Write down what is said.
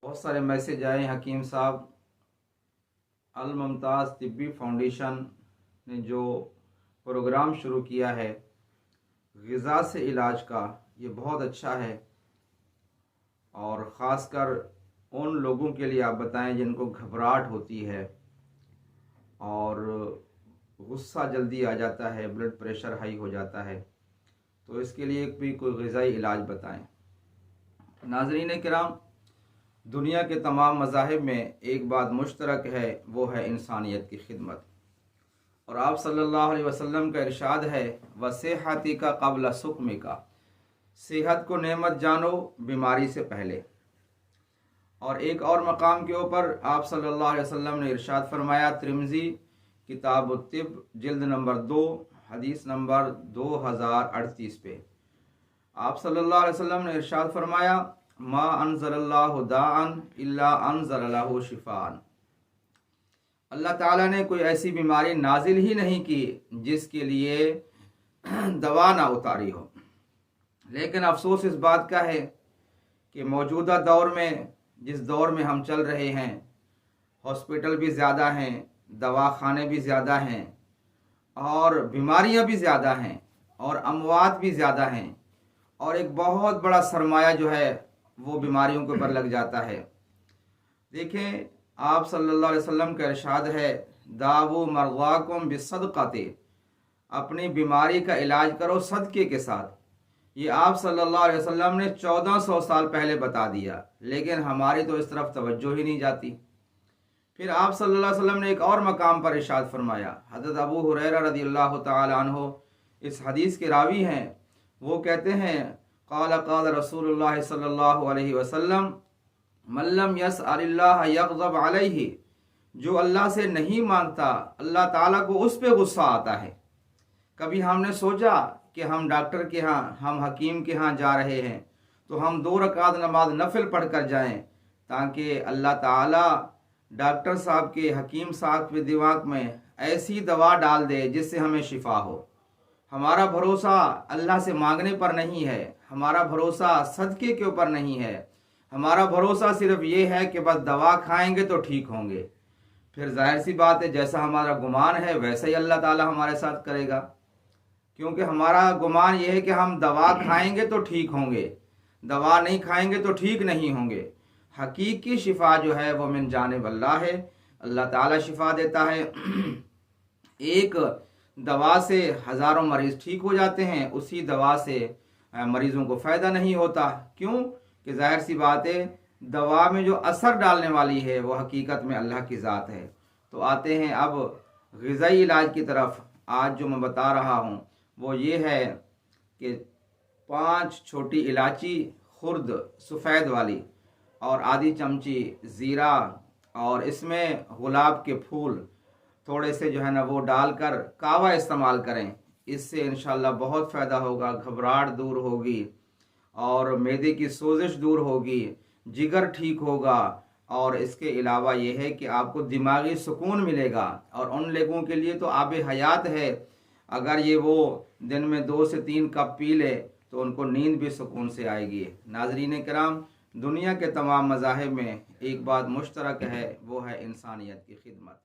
بہت سارے میسیج آئے حکیم صاحب، الممتاز طبی فاؤنڈیشن نے جو پروگرام شروع کیا ہے غذا سے علاج کا، یہ بہت اچھا ہے، اور خاص کر ان لوگوں کے لیے آپ بتائیں جن کو گھبراہٹ ہوتی ہے اور غصہ جلدی آ جاتا ہے، بلڈ پریشر ہائی ہو جاتا ہے، تو اس کے لیے بھی کوئی غذائی علاج بتائیں۔ ناظرین کرام، دنیا کے تمام مذاہب میں ایک بات مشترک ہے، وہ ہے انسانیت کی خدمت، اور آپ صلی اللہ علیہ وسلم کا ارشاد ہے وصحتی کا قبل سقم کا، صحت کو نعمت جانو بیماری سے پہلے۔ اور ایک اور مقام کے اوپر آپ صلی اللہ علیہ وسلم نے ارشاد فرمایا، ترمذی کتاب الطب جلد نمبر 2 حدیث نمبر 2038 پہ آپ صلی اللہ علیہ وسلم نے ارشاد فرمایا، ما انزل اللہ داء الا انزل له شفاء، اللہ تعالیٰ نے کوئی ایسی بیماری نازل ہی نہیں کی جس کے لیے دوا نہ اتاری ہو۔ لیکن افسوس اس بات کا ہے کہ موجودہ دور میں، جس دور میں ہم چل رہے ہیں، ہاسپٹل بھی زیادہ ہیں، دواخانے بھی زیادہ ہیں، اور بیماریاں بھی زیادہ ہیں، اور اموات بھی زیادہ ہیں، اور ایک بہت بڑا سرمایہ جو ہے وہ بیماریوں کے اوپر لگ جاتا ہے۔ دیکھیں، آپ صلی اللہ علیہ وسلم کا ارشاد ہے، داؤ مرضاکم بالصدقۃ، اپنی بیماری کا علاج کرو صدقے کے ساتھ۔ یہ آپ صلی اللہ علیہ وسلم نے 1400 سال پہلے بتا دیا، لیکن ہماری تو اس طرف توجہ ہی نہیں جاتی۔ پھر آپ صلی اللہ علیہ وسلم نے ایک اور مقام پر ارشاد فرمایا، حضرت ابو ہریرہ رضی اللہ تعالی عنہ اس حدیث کے راوی ہیں، وہ کہتے ہیں قال قال رسول اللہ صلی اللہ علیہ وسلم من لم یسأل اللہ یغضب علیہ، جو اللہ سے نہیں مانگتا اللہ تعالیٰ کو اس پہ غصہ آتا ہے۔ کبھی ہم نے سوچا کہ ہم ڈاکٹر کے ہاں، ہم حکیم کے ہاں جا رہے ہیں تو ہم 2 رکعت نماز نفل پڑھ کر جائیں تاکہ اللہ تعالیٰ ڈاکٹر صاحب کے، حکیم صاحب کے دماغ میں ایسی دوا ڈال دے جس سے ہمیں شفا ہو۔ ہمارا بھروسہ اللہ سے مانگنے پر نہیں ہے، ہمارا بھروسہ صدقے کے اوپر نہیں ہے، ہمارا بھروسہ صرف یہ ہے کہ بس دوا کھائیں گے تو ٹھیک ہوں گے۔ پھر ظاہر سی بات ہے جیسا ہمارا گمان ہے ویسا ہی اللہ تعالیٰ ہمارے ساتھ کرے گا، کیونکہ ہمارا گمان یہ ہے کہ ہم دوا کھائیں گے تو ٹھیک ہوں گے، دوا نہیں کھائیں گے تو ٹھیک نہیں ہوں گے۔ حقیقی شفا جو ہے وہ من جانب اللہ ہے، اللہ تعالیٰ شفا دیتا ہے۔ ایک دوا سے ہزاروں مریض ٹھیک ہو جاتے ہیں، اسی دوا سے مریضوں کو فائدہ نہیں ہوتا۔ کیوں کہ ظاہر سی بات ہے دوا میں جو اثر ڈالنے والی ہے وہ حقیقت میں اللہ کی ذات ہے۔ تو آتے ہیں اب غذائی علاج کی طرف۔ آج جو میں بتا رہا ہوں وہ یہ ہے کہ 5 چھوٹی الائچی خرد سفید والی اور آدھی چمچی زیرہ، اور اس میں گلاب کے پھول تھوڑے سے جو ہے نا وہ ڈال کر کاوا استعمال کریں۔ اس سے انشاءاللہ بہت فائدہ ہوگا، گھبراہٹ دور ہوگی، اور معدے کی سوزش دور ہوگی، جگر ٹھیک ہوگا، اور اس کے علاوہ یہ ہے کہ آپ کو دماغی سکون ملے گا۔ اور ان لوگوں کے لیے تو آب حیات ہے، اگر یہ وہ دن میں 2 سے 3 کپ پی لے تو ان کو نیند بھی سکون سے آئے گی۔ ناظرین کرام، دنیا کے تمام مذاہب میں ایک بات مشترک ہے، وہ ہے انسانیت کی خدمت۔